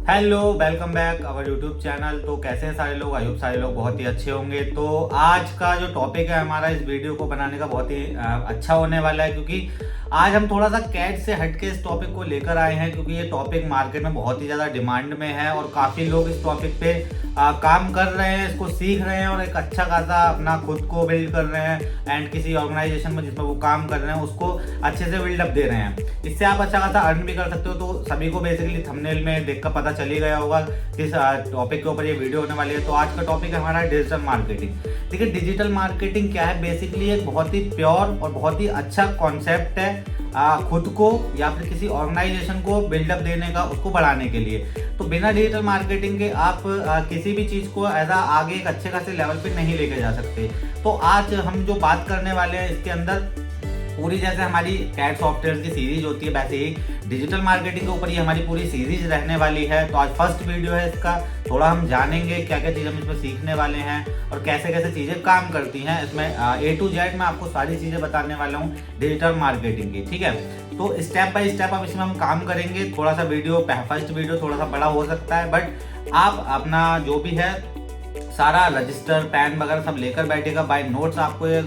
Hello, welcome back our YouTube channel. तो कैसे हैं सारे लोग? आई होप सारे लोग बहुत ही अच्छे होंगे। तो आज का जो टॉपिक है हमारा इस वीडियो को बनाने का बहुत ही अच्छा होने वाला है, क्योंकि आज हम थोड़ा सा कैट से हटके इस टॉपिक को लेकर आए हैं, क्योंकि ये टॉपिक मार्केट में बहुत ही ज़्यादा डिमांड में है और काफ़ी लोग इस टॉपिक पे काम कर रहे हैं, इसको सीख रहे हैं और एक अच्छा खासा अपना खुद को बिल्ड कर रहे हैं एंड किसी ऑर्गेनाइजेशन में जिसमें वो काम कर रहे हैं उसको अच्छे से बिल्डअप दे रहे हैं। इससे आप अच्छा खासा अर्न भी कर सकते हो। तो सभी को बेसिकली थंबनेल में देखकर पता चल ही गया होगा किस टॉपिक के ऊपर ये वीडियो होने वाली है। तो आज का टॉपिक है हमारा डिजिटल मार्केटिंग। देखिए, डिजिटल मार्केटिंग क्या है? बेसिकली एक बहुत ही प्योर और बहुत ही अच्छा कॉन्सेप्ट है खुद को या फिर किसी ऑर्गेनाइजेशन को बिल्डअप देने का, उसको बढ़ाने के लिए। तो बिना डिजिटल मार्केटिंग के आप किसी भी चीज़ को ऐसा आगे एक अच्छे खासे लेवल पे नहीं लेके जा सकते। तो आज हम जो बात करने वाले हैं इसके अंदर पूरी, जैसे हमारी कैट सॉफ्टवेयर की सीरीज होती है वैसे ही डिजिटल मार्केटिंग के ऊपर ये हमारी पूरी सीरीज रहने वाली है। तो आज फर्स्ट वीडियो है इसका। थोड़ा हम जानेंगे क्या क्या चीज़ हम इसमें सीखने वाले हैं और कैसे कैसे चीज़ें काम करती हैं इसमें। A to Z मैं आपको सारी चीज़ें बताने वाला हूँ डिजिटल मार्केटिंग की, ठीक है। तो स्टेप बाय स्टेप अब इसमें हम काम करेंगे। थोड़ा सा फर्स्ट वीडियो थोड़ा सा बड़ा हो सकता है, बट आप अपना जो भी है सारा रजिस्टर पेन वगैरह सब लेकर बैठेगा। बाय नोट्स आपको ये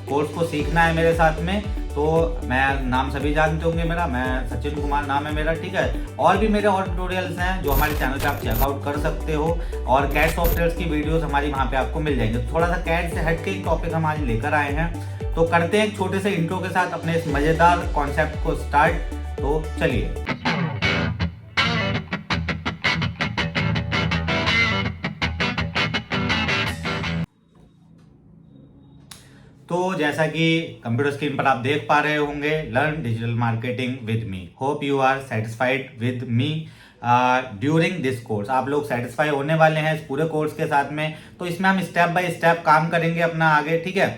कोर्स को सीखना है मेरे साथ में। तो मैं नाम सभी जानते होंगे मेरा, मैं सचिन कुमार नाम है मेरा, ठीक है। और भी मेरे और ट्यूटोरियल्स हैं जो हमारे चैनल पे आप चेकआउट कर सकते हो और कैट सॉफ्टवेयर की वीडियोस हमारी वहाँ पे आपको मिल जाएंगे। तो थोड़ा सा कैट से हट के एक टॉपिक हम आज लेकर आए हैं। तो करते हैं एक छोटे से इंट्रो के साथ अपने इस मज़ेदार कॉन्सेप्ट को स्टार्ट। तो चलिए। तो जैसा कि कंप्यूटर स्क्रीन पर आप देख पा रहे होंगे, learn digital marketing with me. Hope you are satisfied with me during this course. आप लोग सेटिस्फाई होने वाले हैं इस पूरे कोर्स के साथ में। तो इसमें हम स्टेप बाय स्टेप काम करेंगे अपना आगे, ठीक है।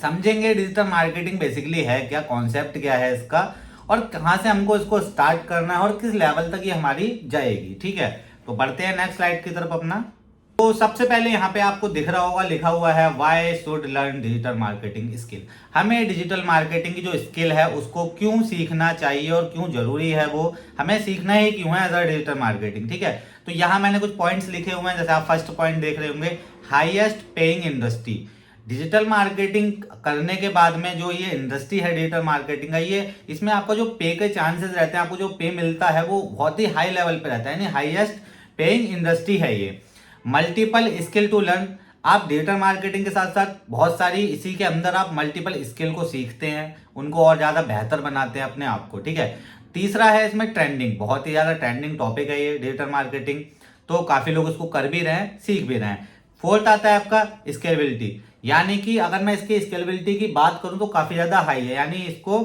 समझेंगे डिजिटल मार्केटिंग बेसिकली है क्या, कॉन्सेप्ट क्या है इसका और कहाँ से हमको इसको स्टार्ट करना है और किस लेवल तक ये हमारी जाएगी, ठीक है। तो बढ़ते हैं नेक्स्ट स्लाइड की तरफ अपना। तो सबसे पहले यहाँ पे आपको दिख रहा होगा, लिखा हुआ है why should learn digital marketing skill. हमें डिजिटल मार्केटिंग की जो स्किल है उसको क्यों सीखना चाहिए और क्यों जरूरी है, वो हमें सीखना ही क्यों है एज अ डिजिटल मार्केटिंग, ठीक है। तो यहाँ मैंने कुछ पॉइंट्स लिखे हुए हैं। जैसे आप फर्स्ट पॉइंट देख रहे होंगे, highest paying industry. Digital marketing करने के बाद में जो ये इंडस्ट्री है डिजिटल मार्केटिंग का, ये इसमें आपका जो पे के चांसेस रहते हैं, आपको जो पे मिलता है वो बहुत ही हाई लेवल पे रहता है, यानी हाईएस्ट पेइंग इंडस्ट्री है ये। Multiple skill to learn. आप डिजिटल मार्केटिंग के साथ साथ बहुत सारी इसी के अंदर आप मल्टीपल स्किल को सीखते हैं, उनको और ज़्यादा बेहतर बनाते हैं अपने आप को, ठीक है। तीसरा है इसमें ट्रेंडिंग, बहुत ही ज़्यादा ट्रेंडिंग टॉपिक है ये डिजिटल मार्केटिंग। तो काफ़ी लोग इसको कर भी रहे हैं, सीख भी रहे हैं। फोर्थ आता है आपका स्केलेबिलिटी, यानी कि अगर मैं इसकी स्केलेबिलिटी की बात करूं तो काफ़ी ज़्यादा हाई है, यानी इसको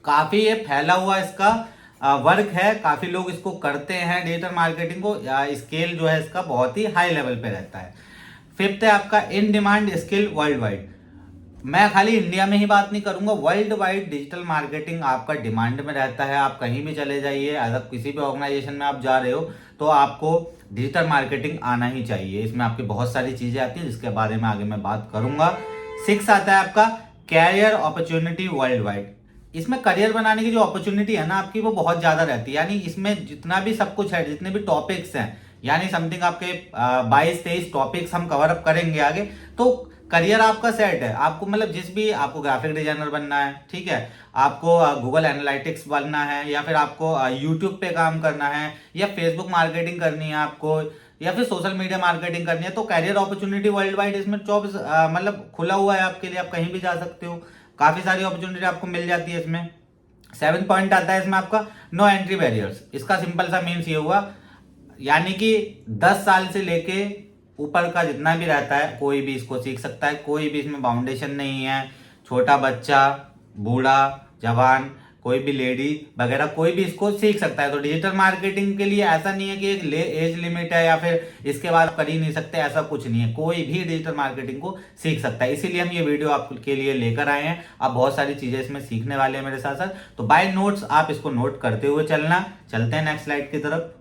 काफ़ी ये फैला हुआ इसका वर्क है, काफ़ी लोग इसको करते हैं डिजिटल मार्केटिंग को। स्केल जो है इसका बहुत ही हाई लेवल पे रहता है। फिफ्थ है आपका in demand skill world wide. मैं खाली इंडिया में ही बात नहीं करूंगा, वर्ल्ड वाइड डिजिटल मार्केटिंग आपका डिमांड में रहता है। आप कहीं भी चले जाइए, अगर किसी भी ऑर्गेनाइजेशन में आप जा रहे हो तो आपको डिजिटल मार्केटिंग आना ही चाहिए। इसमें आपकी बहुत सारी चीज़ें आती हैं जिसके बारे में आगे मैं बात करूंगा। सिक्स आता है आपका कैरियर अपॉर्चुनिटी वर्ल्ड वाइड। इसमें करियर बनाने की जो अपॉर्चुनिटी है ना आपकी, वो बहुत ज़्यादा रहती है। यानी इसमें जितना भी सब कुछ है, जितने भी टॉपिक्स हैं, यानी समथिंग आपके 22-23 टॉपिक्स हम कवर अप करेंगे आगे। तो करियर आपका सेट है, आपको मतलब जिस भी आपको ग्राफिक डिजाइनर बनना है, ठीक है, आपको गूगल एनालिटिक्स बनना है, या फिर आपको यूट्यूब पे काम करना है, या फेसबुक मार्केटिंग करनी है आपको, या फिर सोशल मीडिया मार्केटिंग करनी है, तो कैरियर अपॉर्चुनिटी वर्ल्ड वाइड इसमें जॉब्स मतलब खुला हुआ है आपके लिए। आप कहीं भी जा सकते हो, काफ़ी सारी अपॉर्चुनिटी आपको मिल जाती है इसमें। 7 पॉइंट आता है इसमें आपका नो एंट्री बैरियर्स। इसका सिंपल सा मीन्स ये हुआ, यानी कि 10 साल से लेके ऊपर का जितना भी रहता है कोई भी इसको सीख सकता है। कोई भी इसमें बाउंडेशन नहीं है, छोटा बच्चा, बूढ़ा, जवान, कोई भी लेडी वगैरह कोई भी इसको सीख सकता है। तो डिजिटल मार्केटिंग के लिए ऐसा नहीं है कि एक एज लिमिट है या फिर इसके बाद कर ही नहीं सकते, ऐसा कुछ नहीं है। कोई भी डिजिटल मार्केटिंग को सीख सकता है, इसीलिए हम ये वीडियो आपके लिए लेकर आए हैं। आप बहुत सारी चीजें इसमें सीखने वाले हैं मेरे साथ साथ। तो बाय नोट्स आप इसको नोट करते हुए चलना। चलते हैं नेक्स्ट स्लाइड की तरफ,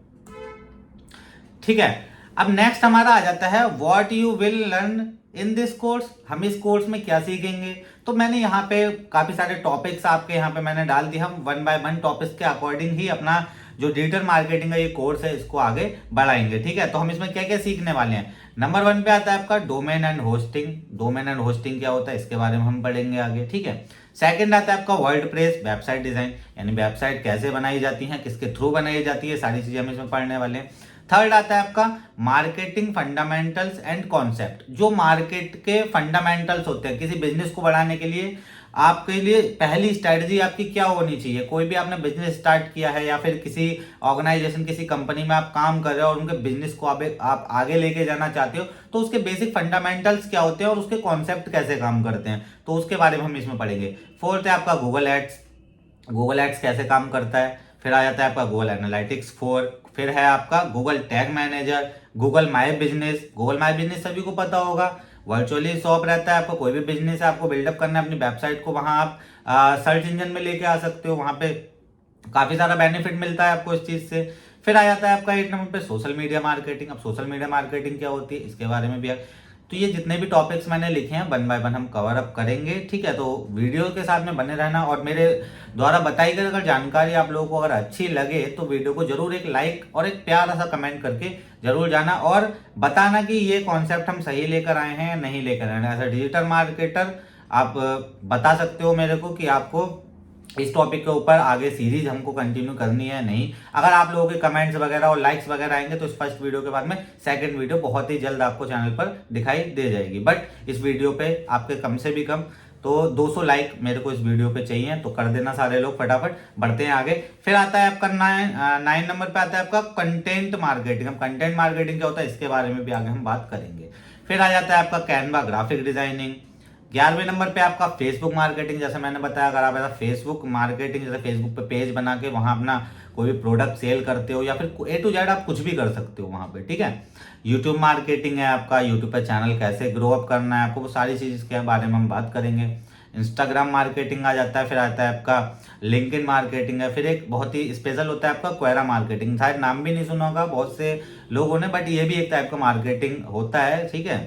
ठीक है। अब नेक्स्ट हमारा आ जाता है what you will learn in this course. हम इस कोर्स में क्या सीखेंगे? तो मैंने यहाँ पे काफी सारे टॉपिक्स आपके यहाँ पे मैंने डाल दिए। हम 1 बाय 1 टॉपिक्स के अकॉर्डिंग ही अपना जो डिजिटल मार्केटिंग का ये कोर्स है इसको आगे बढ़ाएंगे। ठीक है, तो हम इसमें क्या क्या सीखने वाले हैं। नंबर 1 पे आता है आपका domain and hosting. Domain and hosting क्या होता है इसके बारे में हम पढ़ेंगे आगे। ठीक है, सेकंड आता है आपका वर्डप्रेस, वेबसाइट डिजाइन, यानी वेबसाइट कैसे बनाई जाती है, किसके थ्रू बनाई जाती है, सारी चीजें हम इसमें पढ़ने वाले हैं। थर्ड आता है आपका मार्केटिंग फंडामेंटल्स एंड कॉन्सेप्ट। जो मार्केट के फंडामेंटल्स होते हैं किसी बिजनेस को बढ़ाने के लिए, आपके लिए पहली स्ट्रेटजी आपकी क्या होनी चाहिए। कोई भी आपने बिजनेस स्टार्ट किया है या फिर किसी ऑर्गेनाइजेशन किसी कंपनी में आप काम कर रहे हो और उनके बिजनेस को आप आगे लेके जाना चाहते हो, तो उसके बेसिक फंडामेंटल्स क्या होते हैं और उसके कॉन्सेप्ट कैसे काम करते हैं, तो उसके बारे में हम इसमें पढ़ेंगे। फोर्थ है आपका गूगल एड्स। गूगल एड्स कैसे काम करता है। फिर आ जाता है आपका गूगल एनालिटिक्स 4। फिर है आपका Google tag manager, Google my business. Google my business सभी को पता होगा, वर्चुअली शॉप रहता है। आपको कोई भी बिजनेस है, आपको बिल्डअप करना है अपनी वेबसाइट को, वहां आप सर्च इंजन में लेके आ सकते हो, वहां पे काफी सारा बेनिफिट मिलता है आपको इस चीज से। फिर आ जाता है आपका 8 नंबर पे सोशल मीडिया मार्केटिंग। अब सोशल मीडिया मार्केटिंग क्या होती है इसके बारे में भी तो ये जितने भी टॉपिक्स मैंने लिखे हैं 1 बाय 1 हम कवर अप करेंगे। ठीक है, तो वीडियो के साथ में बने रहना और मेरे द्वारा बताई गई अगर जानकारी आप लोगों को अगर अच्छी लगे तो वीडियो को जरूर एक लाइक और एक प्यारा सा कमेंट करके जरूर जाना और बताना कि ये कॉन्सेप्ट हम सही लेकर आए हैं या नहीं लेकर आए हैं। एज अ डिजिटल मार्केटर आप बता सकते हो मेरे को कि आपको इस टॉपिक के ऊपर आगे सीरीज हमको कंटिन्यू करनी है नहीं। अगर आप लोगों के कमेंट्स वगैरह और लाइक्स वगैरह आएंगे तो इस फर्स्ट वीडियो के बाद में सेकंड वीडियो बहुत ही जल्द आपको चैनल पर दिखाई दे जाएगी। बट इस वीडियो पे आपके कम से भी कम तो 200 लाइक मेरे को इस वीडियो पे चाहिए, तो कर देना सारे लोग फटाफट। बढ़ते हैं आगे। फिर आता है आपका 9 नंबर पे आता है आपका कंटेंट मार्केटिंग। अब कंटेंट मार्केटिंग क्या होता है इसके बारे में भी आगे हम बात करेंगे। फिर आ जाता है आपका कैनवा ग्राफिक डिजाइनिंग। 11वें नंबर पे आपका फेसबुक मार्केटिंग। जैसे मैंने बताया, अगर आप ऐसा फेसबुक मार्केटिंग जैसे फेसबुक पे पेज बना के वहां अपना कोई भी प्रोडक्ट सेल करते हो या फिर A to Z आप कुछ भी कर सकते हो वहां पे। ठीक है, यूट्यूब मार्केटिंग है आपका, यूट्यूब पे चैनल कैसे ग्रो अप करना है आपको, वो सारी चीज के बारे में हम बात करेंगे। इंस्टाग्राम मार्केटिंग आ जाता है। फिर आता है आपका लिंक्डइन मार्केटिंग है। फिर एक बहुत ही स्पेशल होता है आपका क्वेरा मार्केटिंग। शायद नाम भी नहीं सुना होगा बहुत से लोगों ने, बट ये भी एक टाइप का मार्केटिंग होता है। ठीक है,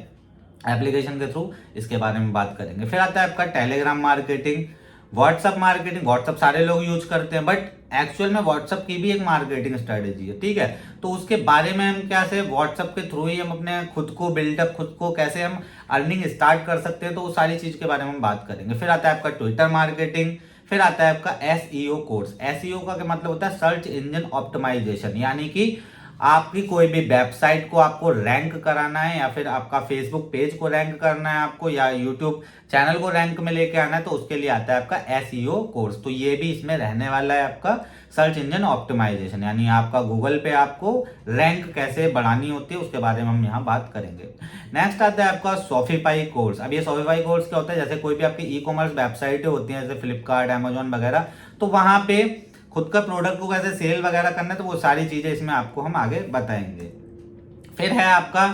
एप्लीकेशन के थ्रू, इसके बारे में बात करेंगे। फिर आता है आपका Telegram marketing, WhatsApp marketing. WhatsApp सारे लोग यूज करते हैं बट एक्चुअल में व्हाट्सअप की भी एक मार्केटिंग स्ट्रेटेजी है। ठीक है, तो उसके बारे में हम कैसे व्हाट्सअप के थ्रू ही हम अपने खुद को बिल्डअप, खुद को कैसे हम अर्निंग स्टार्ट कर सकते हैं, तो वो सारी चीज के बारे में हम बात करेंगे। फिर आता है आपका ट्विटर मार्केटिंग। फिर आता है आपका SEO कोर्स। SEO का क्या मतलब होता है, सर्च इंजन ऑप्टिमाइजेशन, यानी कि आपकी कोई भी वेबसाइट को आपको रैंक कराना है या फिर आपका फेसबुक पेज को रैंक करना है आपको या यूट्यूब चैनल को रैंक में लेके आना है, तो उसके लिए आता है आपका SEO कोर्स। तो ये भी इसमें रहने वाला है आपका सर्च इंजन ऑप्टिमाइजेशन, यानी आपका गूगल पे आपको रैंक कैसे बढ़ानी होती है उसके बारे में हम यहाँ बात करेंगे। नेक्स्ट आता है आपका शॉपिफाई कोर्स। अब ये शॉपिफाई कोर्स क्या होता है, जैसे कोई भी आपकी ई-कॉमर्स वेबसाइटें होती हैं जैसे फ्लिपकार्ट, अमेजोन वगैरह, तो वहां पे खुद का प्रोडक्ट को कैसे सेल वगैरह करना है, तो वो सारी चीजें इसमें आपको हम आगे बताएंगे। फिर है आपका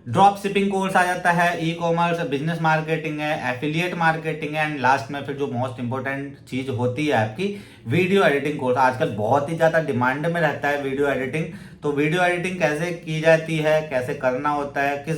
ड्रॉप शिपिंग कोर्स आ जाता है, ई-कॉमर्स, बिजनेस मार्केटिंग है, एफिलिएट मार्केटिंग है, एंड लास्ट में फिर जो मोस्ट इंपॉर्टेंट चीज होती है आपकी वीडियो एडिटिंग कोर्स। आजकल बहुत ही ज्यादा डिमांड में रहता है वीडियो एडिटिंग। तो वीडियो एडिटिंग कैसे की जाती है, कैसे करना होता है, किस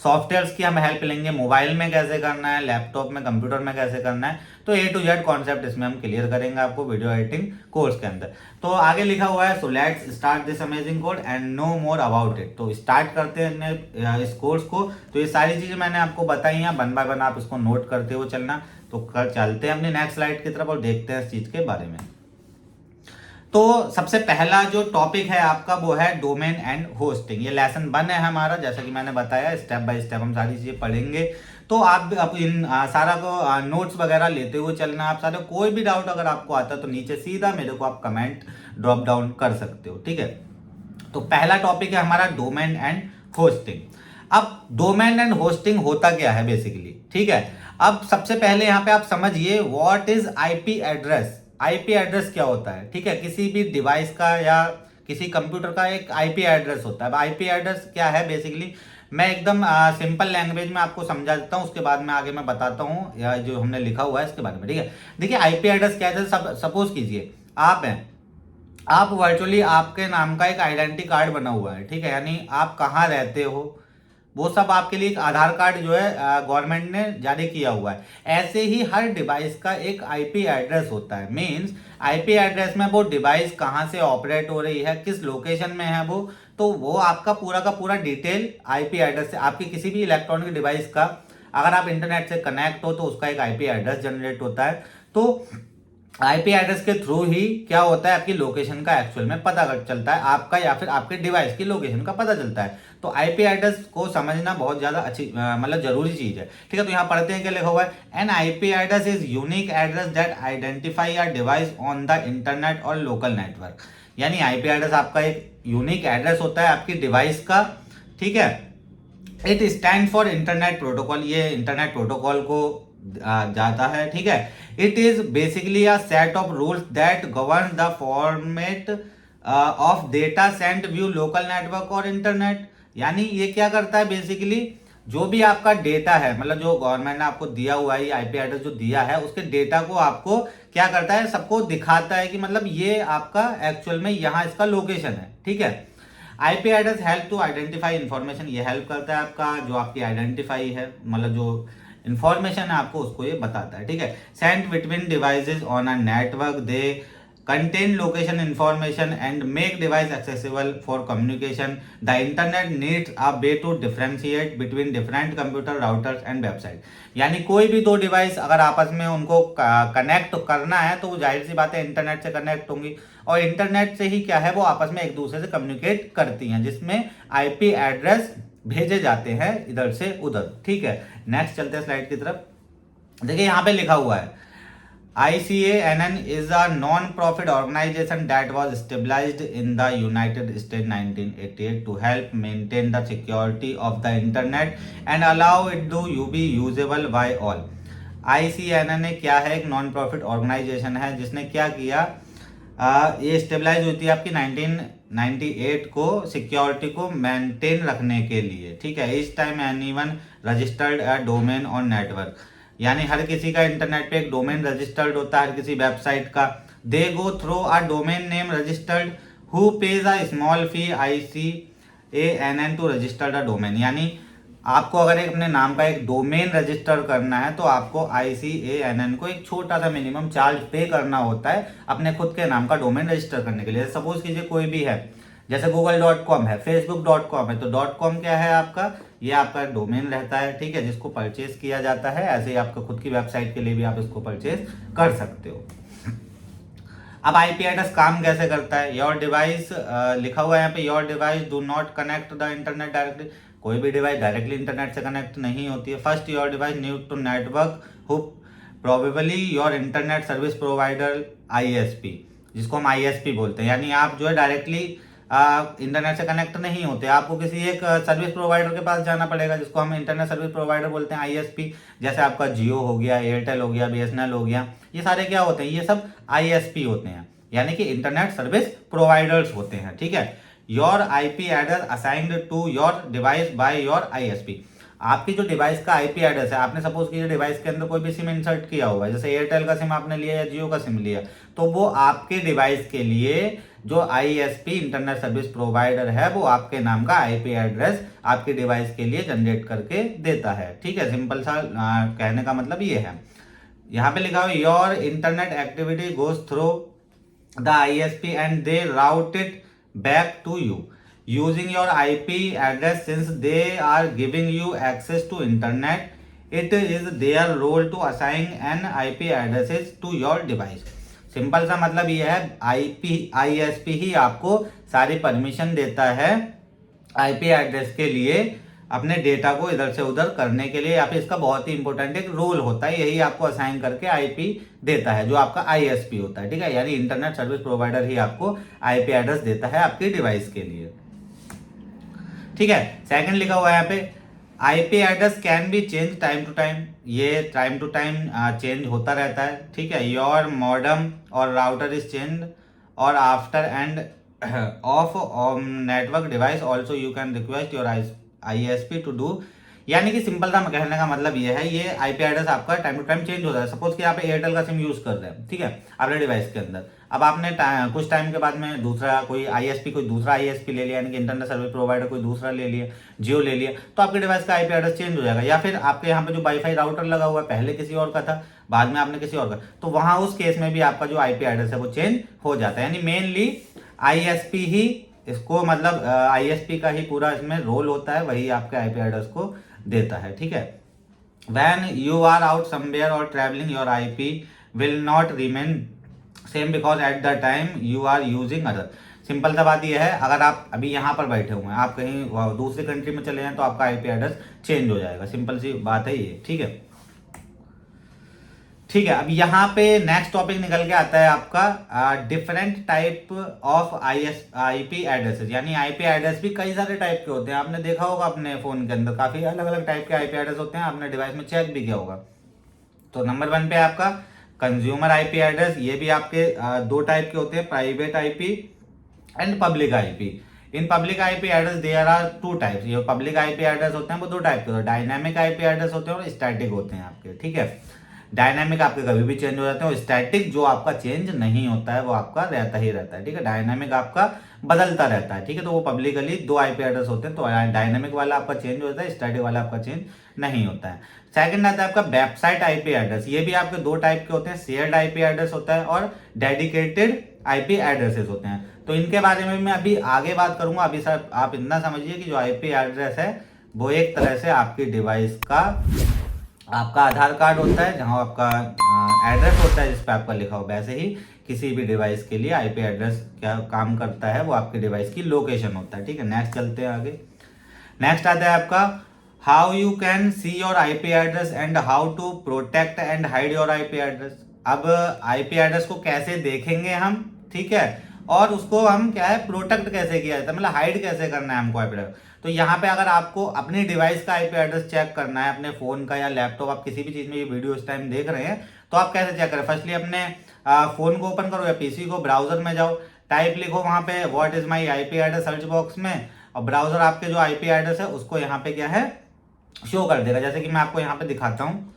सॉफ्टवेयर्स की हम हेल्प लेंगे, मोबाइल में कैसे करना है, लैपटॉप में, कंप्यूटर में कैसे करना है, तो A to Z कॉन्सेप्ट इसमें हम क्लियर करेंगे आपको वीडियो एडिटिंग कोर्स के अंदर। तो आगे लिखा हुआ है, so let's start this amazing course and know more about it. तो स्टार्ट करते हैं इस कोर्स को। तो ये सारी चीजें मैंने आपको बताई हैं, 1 बाय 1 आप इसको नोट करते हुए चलना। तो चलते हैं अपनी नेक्स्ट स्लाइड की तरफ और देखते हैं इस चीज के बारे में। तो सबसे पहला जो टॉपिक है आपका वो है डोमेन एंड होस्टिंग। ये लेसन 1 है हमारा, जैसा कि मैंने बताया स्टेप बाय स्टेप हम सारी चीजें पढ़ेंगे। तो आप इन सारा को नोट्स वगैरह लेते हुए चलना। आप सारे कोई भी डाउट अगर आपको आता है तो नीचे सीधा मेरे को आप कमेंट ड्रॉप डाउन कर सकते हो। ठीक है, तो पहला टॉपिक है हमारा डोमेन एंड होस्टिंग। अब डोमेन एंड होस्टिंग होता क्या है बेसिकली, ठीक है। अब सबसे पहले यहाँ पे आप समझिए what is IP address. IP address क्या होता है, ठीक है। किसी भी डिवाइस का या किसी कंप्यूटर का एक आईपी एड्रेस होता है। अब आईपी एड्रेस क्या है बेसिकली, मैं एकदम सिंपल लैंग्वेज में आपको समझा देता हूँ, उसके बाद में आगे मैं बताता हूँ या जो हमने लिखा हुआ है इसके बारे में, ठीक है। देखिए आईपी एड्रेस क्या है, सपोज कीजिए आप हैं, आप वर्चुअली आपके नाम का एक आइडेंटिटी कार्ड बना हुआ है, ठीक है। यानी आप कहाँ रहते हो वो सब आपके लिए एक आधार कार्ड जो है गवर्नमेंट ने जारी किया हुआ है। ऐसे ही हर डिवाइस का एक आईपी एड्रेस होता है। मींस आईपी एड्रेस में वो डिवाइस कहाँ से ऑपरेट हो रही है, किस लोकेशन में है वो, तो वो आपका पूरा का पूरा डिटेल आईपी एड्रेस से, आपकी किसी भी इलेक्ट्रॉनिक डिवाइस का अगर आप इंटरनेट से कनेक्ट हो तो उसका एक आईपी एड्रेस जनरेट होता है। तो आईपी एड्रेस के थ्रू ही क्या होता है, आपकी लोकेशन का एक्चुअल में पता चलता है, आपका या फिर आपके डिवाइस की लोकेशन का पता चलता है। तो आईपी एड्रेस को समझना बहुत ज्यादा अच्छी मतलब जरूरी चीज है। ठीक है, तो यहाँ पढ़ते हैं क्या लिखा हुआ है। N IP address is unique address that identify a device on the internet और लोकल नेटवर्क। यानी आईपी एड्रेस आपका एक यूनिक एड्रेस होता है आपकी डिवाइस का। ठीक है, it stand for internet protocol, ये इंटरनेट प्रोटोकॉल को जाता है। ठीक है, it is basically a set of rules that govern the format of data sent via local network और इंटरनेट। यानी ये क्या करता है, बेसिकली जो भी आपका डेटा है, मतलब जो गवर्नमेंट ने आपको दिया हुआ है आईपी एड्रेस जो दिया है, उसके डेटा को आपको क्या करता है, सबको दिखाता है कि मतलब ये आपका एक्चुअल में यहाँ इसका लोकेशन है। ठीक है, IP address help to identify information, ये हेल्प करता है आपका जो आपकी आइडेंटिफाई है, मतलब जो इंफॉर्मेशन है आपको उसको ये बताता है। ठीक है, send between devices on a network, they contain location information and make device accessible for communication. The internet needs a way to differentiate between different computer routers and website. यानी कोई भी दो डिवाइस अगर आपस में उनको कनेक्ट करना है तो वो जाहिर सी बात है इंटरनेट से कनेक्ट होंगी, और इंटरनेट से ही क्या है वो आपस में एक दूसरे से कम्युनिकेट करती हैं, जिसमें आईपी एड्रेस भेजे जाते हैं इधर से उधर। ठीक है, नेक्स्ट चलते हैं स्लाइड की तरफ। देखिए यहाँ पे लिखा हुआ है ICANN is a non-profit organization that was established in the United States 1988 to help maintain the security of the internet and allow it to be usable by all. ICANN क्या है, एक नॉन प्रॉफिट ऑर्गेनाइजेशन है जिसने क्या किया, ये stabilise होती है आपकी 1998 को सिक्योरिटी को मेंटेन रखने के लिए। ठीक है, इस time anyone registered a domain on network, यानी हर किसी का इंटरनेट पे एक डोमेन रजिस्टर्ड होता है हर किसी वेबसाइट का। They go through a domain name registered who pays a small fee ICANN to registered a domain. यानी आपको अगर एक अपने नाम का एक डोमेन रजिस्टर करना है तो आपको ICANN को एक छोटा सा मिनिमम चार्ज पे करना होता है अपने खुद के नाम का डोमेन रजिस्टर करने के लिए। सपोज कीजिए कोई भी है, जैसे google.com है, facebook.com है, तो .com क्या है आपका, ये आपका डोमेन रहता है। ठीक है, जिसको परचेज किया जाता है, ऐसे ही आपका खुद की वेबसाइट के लिए भी आप इसको परचेज कर सकते हो। अब आईपी एड्रेस काम कैसे करता है, योर डिवाइस लिखा हुआ है यहाँ पे, your device do not connect the internet directly, कोई भी डिवाइस डायरेक्टली इंटरनेट से कनेक्ट नहीं होती है। First your device need to network who probably your internet service provider ISP, जिसको हम ISP बोलते हैं। यानी आप जो है डायरेक्टली इंटरनेट से कनेक्ट नहीं होते, आपको किसी एक सर्विस प्रोवाइडर के पास जाना पड़ेगा जिसको हम इंटरनेट सर्विस प्रोवाइडर बोलते हैं ISP। जैसे आपका जियो हो गया, एयरटेल हो गया, BSNL हो गया, ये सारे क्या होते हैं, ये सब ISP होते हैं, यानी कि इंटरनेट सर्विस प्रोवाइडर्स होते हैं। ठीक है, your IP address assigned to your device by your ISP, आपकी जो डिवाइस का IP एड्रेस है, आपने सपोज कीजिए डिवाइस के अंदर कोई भी सिम इंसर्ट किया हुआ है, जैसे एयरटेल का सिम आपने लिया या जियो का सिम लिया, तो वो आपके डिवाइस के लिए जो ISP इंटरनेट सर्विस प्रोवाइडर है वो आपके नाम का IP एड्रेस आपके डिवाइस के लिए जनरेट करके देता है। ठीक है, सिंपल सा कहने का मतलब ये है। यहाँ पे लिखा हुआ your internet activity goes through the ISP and they route it back to you using your IP address. Since they are giving you access to internet, it is their role to assign an IP addresses to your device. Simple सा मतलब ये है, ISP ही आपको सारी permission देता है IP address के लिए अपने डेटा को इधर से उधर करने के लिए, या फिर इसका बहुत ही इंपॉर्टेंट एक रोल होता है, यही आपको असाइन करके IP देता है जो आपका ISP होता है। ठीक है, यानी इंटरनेट सर्विस प्रोवाइडर ही आपको IP एड्रेस देता है आपकी डिवाइस के लिए। ठीक है, सेकंड लिखा हुआ है यहाँ पे IP address can be change time to time, ये टाइम टू टाइम चेंज होता रहता है। ठीक है, योर मॉडम और राउटर इज चेंज और after end of network device also you can request your ISP to do यानी कि सिंपल सा कहने का मतलब ये है, ये आईपी एड्रेस आपका टाइम टू टाइम चेंज होता है। सपोज कि आप एयरटेल का सिम यूज कर रहे हैं, ठीक है, अपने डिवाइस के अंदर। अब आपने कुछ टाइम के बाद में दूसरा कोई आईएसपी, कोई दूसरा आईएसपी ले लिया, यानी कि इंटरनेट सर्विस प्रोवाइडर कोई दूसरा ले लिया, जियो ले लिया, तो आपके डिवाइस का आईपी एड्रेस चेंज हो जाएगा। या फिर आपके यहाँ पे जो वाईफाई राउटर लगा हुआ है पहले किसी और का था, बाद में आपने किसी और का, तो वहां उस केस में भी आपका जो आईपी एड्रेस है वो चेंज हो जाता है। यानी मेनली आईएसपी ही इसको, मतलब आईएसपी का ही पूरा इसमें रोल होता है, वही आपके आईपी एड्रेस को देता है, ठीक है। When you are out somewhere or traveling, your IP will not remain same because at the time you are using other। Simple सा बात यह है, अगर आप अभी यहाँ पर बैठे हुए हैं, आप कहीं दूसरी कंट्री में चले जाएं तो आपका आईपी एड्रेस चेंज हो जाएगा। सिंपल सी बात है ये, ठीक है। ठीक है, अब यहाँ पे नेक्स्ट टॉपिक निकल के आता है आपका different type of IP addresses. यानी आईपी एड्रेस भी कई सारे टाइप के होते हैं, आपने देखा होगा अपने फोन के अंदर काफी अलग अलग टाइप के आईपी एड्रेस होते हैं, आपने डिवाइस में चेक भी किया होगा। तो नंबर 1 पे आपका कंज्यूमर आईपी एड्रेस, ये भी आपके दो टाइप के होते हैं, private IP and public IP. In public IP address there are 2 types. ये पब्लिक आईपी एड्रेस होते हैं वो 2 टाइप के होते हैं, डायनामिक आईपी एड्रेस होते हैं और स्टैटिक होते हैं आपके, ठीक है। डायनामिक आपके कभी भी चेंज हो जाते हैं, और स्टैटिक जो आपका चेंज नहीं होता है वो आपका रहता ही रहता है, ठीक है। डायनामिक आपका बदलता रहता है, ठीक है। तो वो पब्लिकली 2 आईपी एड्रेस होते हैं, तो डायनामिक वाला आपका चेंज होता है, स्टैटिक वाला आपका चेंज नहीं होता है। सेकंड आता है आपका वेबसाइट आईपी एड्रेस। ये भी आपके 2 टाइप के होते हैं, शेयर्ड आईपी एड्रेस होता है और डेडिकेटेड आईपी एड्रेसेस होते हैं। तो इनके बारे में मैं अभी आगे बात करूंगा। अभी सर आप इतना समझिए कि जो आईपी एड्रेस है वो एक तरह से आपकी डिवाइस का आपका आधार कार्ड होता है, जहां आपका एड्रेस होता है जिस पे आपका लिखा हो, वैसे ही किसी भी डिवाइस के लिए आईपी एड्रेस क्या काम करता है, वो आपके डिवाइस की लोकेशन होता है, ठीक है। नेक्स्ट चलते हैं आगे। नेक्स्ट आता है आपका how you can see your IP address and how to protect and hide your IP address. अब आईपी एड्रेस को कैसे देखेंगे हम, ठीक है, और उसको हम क्या है प्रोटेक्ट कैसे किया जाता है, मतलब हाइड कैसे करना है हमको आईपी एड्रेस। तो यहाँ पे अगर आपको अपनी डिवाइस का आईपी एड्रेस चेक करना है, अपने फोन का या लैपटॉप, आप किसी भी चीज में ये वीडियो इस टाइम देख रहे हैं, तो आप कैसे चेक करें। फर्स्टली अपने फोन को ओपन करो या पीसी को, ब्राउजर में जाओ, टाइप लिखो वहां पे what is my IP address search box में, और ब्राउजर आपके जो आईपी एड्रेस है उसको यहाँ पे क्या है शो कर देगा। जैसे कि मैं आपको यहाँ पे दिखाता हूँ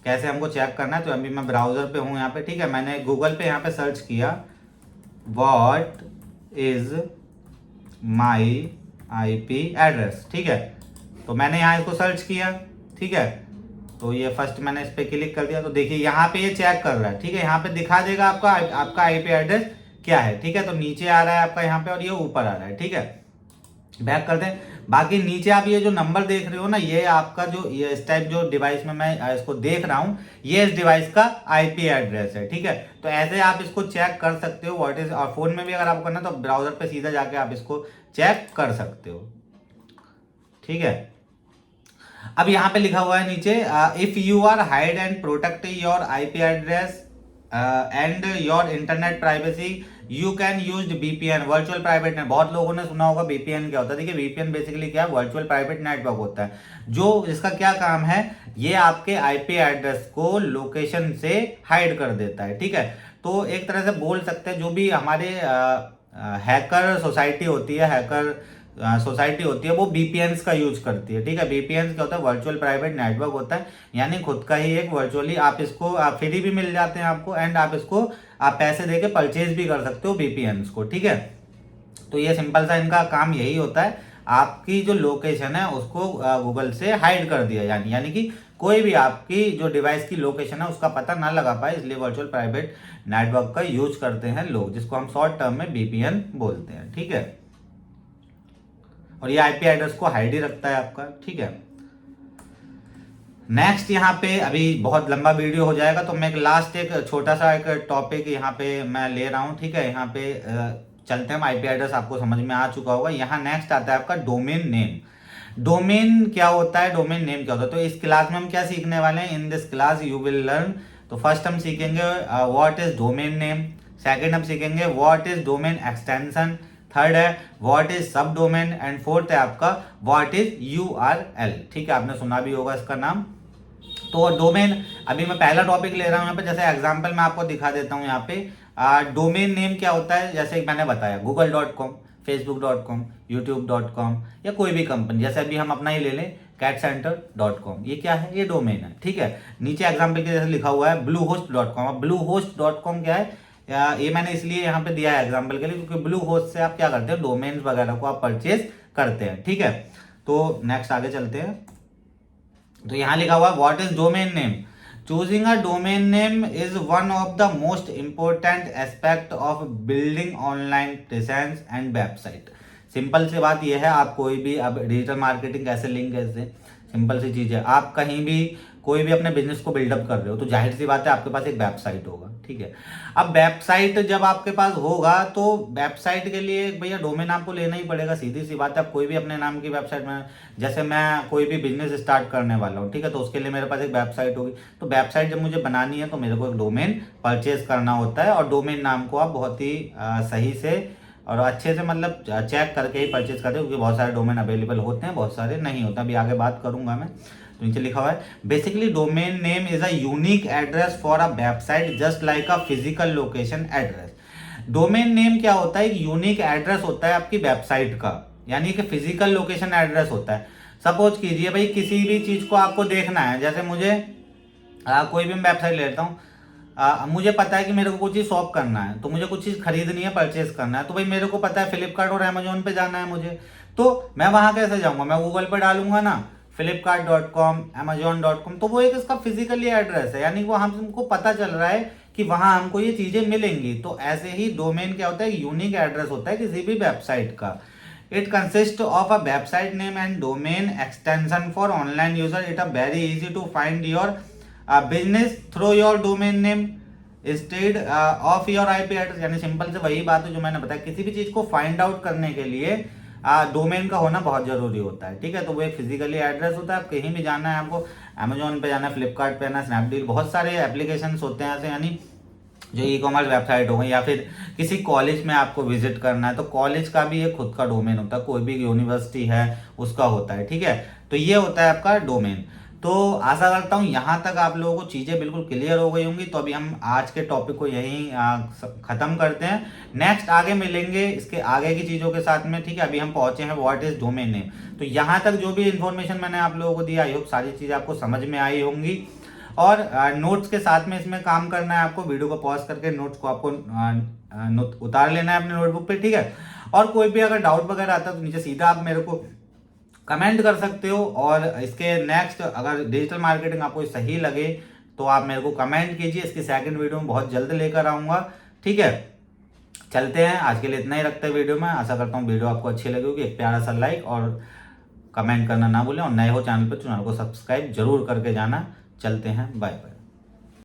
कैसे हमको चेक करना है। तो अभी मैं ब्राउजर पे हूँ यहाँ पे, ठीक है। मैंने गूगल पे यहाँ पे सर्च किया what is my IP address, ठीक है। तो मैंने यहाँ इसको सर्च किया, ठीक है। तो ये फर्स्ट मैंने इस पे क्लिक कर दिया, तो देखिए यहाँ पे ये चेक कर रहा है, ठीक है। यहाँ पे दिखा देगा आपका आईपी एड्रेस क्या है, ठीक है। तो नीचे आ रहा है आपका यहाँ पे और ये ऊपर आ रहा है, ठीक है। बैक करते हैं। बाकी नीचे आप ये जो नंबर देख रहे हो ना, ये आपका जो ये इस टाइप जो डिवाइस में मैं इसको देख रहा हूँ, ये इस डिवाइस का आईपी एड्रेस है, ठीक है। तो ऐसे आप इसको चेक कर सकते हो व्हाट इज, और फोन में भी अगर आपको करना है तो ब्राउजर पे सीधा जाके आप इसको चेक कर सकते हो, ठीक है। अब यहाँ पे लिखा हुआ है नीचे if you are hide and protect your IP address and your internet privacy you can use VPN virtual private network. बहुत लोगों ने सुना होगा VPN क्या होता है। देखिए VPN बेसिकली क्या है, वर्चुअल प्राइवेट नेटवर्क होता है, जो इसका क्या काम है, ये आपके आईपी एड्रेस को लोकेशन से हाइड कर देता है, ठीक है। तो एक तरह से बोल सकते हैं जो भी हमारे हैकर सोसाइटी होती है, हैकर सोसाइटी होती है, वो VPNs का यूज करती है, ठीक है। VPNs क्या होता है, वर्चुअल प्राइवेट नेटवर्क होता है, यानी खुद का ही एक वर्चुअली आप इसको आप फ्री भी मिल जाते हैं आपको, एंड आप इसको आप पैसे देके परचेज भी कर सकते हो VPNs को, ठीक है। तो ये सिंपल सा इनका काम यही होता है, आपकी जो लोकेशन है उसको गूगल से हाइड कर दिया, यानी कि कोई भी आपकी जो डिवाइस की लोकेशन है उसका पता ना लगा पाए, इसलिए वर्चुअल प्राइवेट नेटवर्क का यूज करते हैं लोग, जिसको हम शॉर्ट टर्म में VPN बोलते हैं, ठीक है। और ये आईपी एड्रेस को हाइड ही रखता है आपका, ठीक है। नेक्स्ट यहाँ पे अभी बहुत लंबा वीडियो हो जाएगा, तो मैं लास्ट एक छोटा सा एक टॉपिक यहाँ पे मैं ले रहा हूँ, ठीक है। यहाँ पे चलते हैं, आईपी एड्रेस आपको समझ में आ चुका होगा। यहाँ नेक्स्ट आता है आपका डोमेन नेम। डोमेन क्या होता है, डोमेन नेम क्या होता है, तो इस क्लास में हम क्या सीखने वाले हैं, in this class you will learn. तो फर्स्ट हम सीखेंगे what is domain name, second हम सीखेंगे what is domain extension, third है व्हाट इज सब डोमेन, एंड फोर्थ है आपका व्हाट इज URL, ठीक है। आपने सुना भी होगा इसका नाम। तो डोमेन अभी मैं पहला टॉपिक ले रहा हूं यहाँ पे, जैसे एग्जांपल मैं आपको दिखा देता हूं यहाँ पे। डोमेन नेम क्या होता है, जैसे मैंने बताया google.com, facebook.com, youtube.com या कोई भी कंपनी, जैसे अभी हम अपना ही ले लें catcenter.com, ये क्या है, ये डोमेन है, ठीक है। नीचे एग्जाम्पल के जैसे लिखा हुआ है bluehost.com। अब bluehost.com क्या है, ये मैंने इसलिए यहाँ पे दिया है एग्जाम्पल के लिए क्योंकि ब्लू होस्ट से आप क्या करते हैं, डोमेन वगैरह को आप परचेज करते हैं, ठीक है। तो नेक्स्ट आगे चलते हैं। तो यहाँ लिखा हुआ है what is domain name. Choosing a domain name is one of the most important aspect of building online presence and website. Simple सी बात यह है, आप कोई भी अब डिजिटल मार्केटिंग कैसे लिंक कैसे, सिंपल सी चीज है, आप कहीं भी कोई भी अपने बिजनेस को बिल्डअप कर रहे हो तो जाहिर सी बात है आपके पास एक वेबसाइट होगा, ठीक है। अब वेबसाइट जब आपके पास होगा तो वेबसाइट के लिए भैया डोमेन आपको लेना ही पड़ेगा, सीधी सी बात है। आप कोई भी अपने नाम की वेबसाइट में, जैसे मैं कोई भी बिजनेस स्टार्ट करने वाला हूँ, ठीक है, तो उसके लिए मेरे पास एक वेबसाइट होगी। तो वेबसाइट जब मुझे बनानी है तो मेरे को एक डोमेन परचेज करना होता है, और डोमेन नाम को आप बहुत ही सही से और अच्छे से मतलब चेक करके ही परचेज करते हो, क्योंकि बहुत सारे डोमेन अवेलेबल होते हैं, बहुत सारे नहीं होते। अभी आगे बात करूंगा मैं। तो नीचे लिखा हुआ है basically domain name is a unique address for a website just like a physical location address. Domain name क्या होता है, एक यूनिक एड्रेस होता है आपकी वेबसाइट का, यानी कि फिजिकल लोकेशन एड्रेस होता है। सपोज कीजिए भाई किसी भी चीज को आपको देखना है, जैसे मुझे कोई भी मैं वेबसाइट लेता हूँ, मुझे पता है कि मेरे को कुछ चीज़ शॉप करना है, तो मुझे कुछ चीज़ खरीदनी है, परचेज करना है, तो भाई मेरे को पता है फ्लिपकार्ट और अमेजोन पे जाना है मुझे, तो मैं वहां कैसे जाऊंगा, मैं गूगल पे डालूंगा ना flipkart.com, amazon.com, तो वो एक इसका फिजिकली एड्रेस है, यानी वो हमको पता चल रहा है कि वहां हमको ये चीजें मिलेंगी। तो ऐसे ही डोमेन क्या होता है, यूनिक एड्रेस होता है किसी भी वेबसाइट का। It consist of a website name and domain extension for online user. It a very easy to find your business through your domain name instead of your IP address. यानी simple से वही बात है जो मैंने बताया, किसी भी चीज को फाइंड आउट करने के लिए डोमेन का होना बहुत जरूरी होता है, ठीक है। तो वो एक फिजिकली एड्रेस होता है, आप कहीं भी जाना है, आपको अमेजोन पे जाना है, फ्लिपकार्ट पे जाना है, स्नैपडील, बहुत सारे एप्लीकेशंस होते हैं ऐसे, यानी जो ई कॉमर्स वेबसाइट हो गई, या फिर किसी कॉलेज में आपको विजिट करना है तो कॉलेज का भी एक खुद का डोमेन होता है, कोई भी यूनिवर्सिटी है उसका होता है, ठीक है। तो ये होता है आपका डोमेन। तो आशा करता हूँ यहाँ तक आप लोगों को चीजें बिल्कुल क्लियर हो गई होंगी। तो अभी हम आज के टॉपिक को यहीं खत्म करते हैं, नेक्स्ट आगे मिलेंगे इसके आगे की चीजों के साथ में, ठीक है। अभी हम पहुंचे हैं व्हाट इज डोमेन नेम। तो यहाँ तक जो भी इंफॉर्मेशन मैंने आप लोगों को दिया, आई होप सारी चीजें आपको समझ में आई होंगी, और नोट्स के साथ में इसमें काम करना है आपको। वीडियो को पॉज करके नोट्स को आपको उतार लेना है अपने नोटबुक पे, ठीक है। और कोई भी अगर डाउट वगैरह आता है तो नीचे सीधा आप मेरे को कमेंट कर सकते हो, और इसके नेक्स्ट अगर डिजिटल मार्केटिंग आपको सही लगे तो आप मेरे को कमेंट कीजिए। इसकी सेकंड वीडियो में बहुत जल्द लेकर आऊंगा, ठीक है। चलते हैं, आज के लिए इतना ही रखते हैं वीडियो में। आशा करता हूँ वीडियो आपको अच्छी लगी होगी। एक प्यारा सा लाइक और कमेंट करना ना भूलें, और नए हो चैनल पर चैनल को सब्सक्राइब जरूर करके जाना। चलते हैं, बाय बाय।